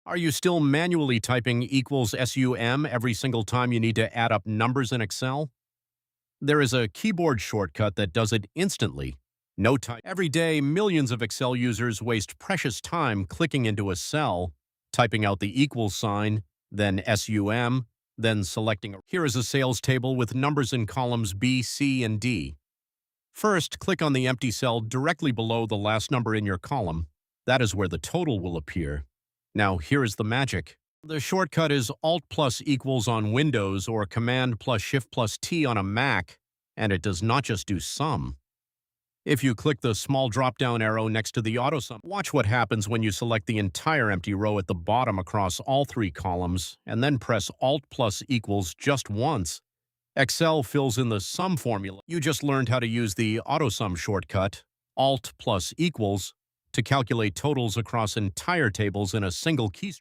Are you still manually typing equals SUM every single time you need to add up numbers in Excel? There is a keyboard shortcut that does it instantly. No type. Every day, millions of Excel users waste precious time clicking into a cell, typing out the equals sign, then SUM, then selecting. Here is a sales table with numbers in columns B, C, and D. First, click on the empty cell directly below the last number in your column. That is where the total will appear. Now, here is the magic. The shortcut is Alt plus equals on Windows or Command plus Shift plus T on a Mac, and it does not just do sum. If you click the small drop-down arrow next to the AutoSum, watch what happens when you select the entire empty row at the bottom across all three columns, and then press Alt plus equals just once. Excel fills in the sum formula. You just learned how to use the AutoSum shortcut, Alt plus equals, to calculate totals across entire tables in a single keystroke.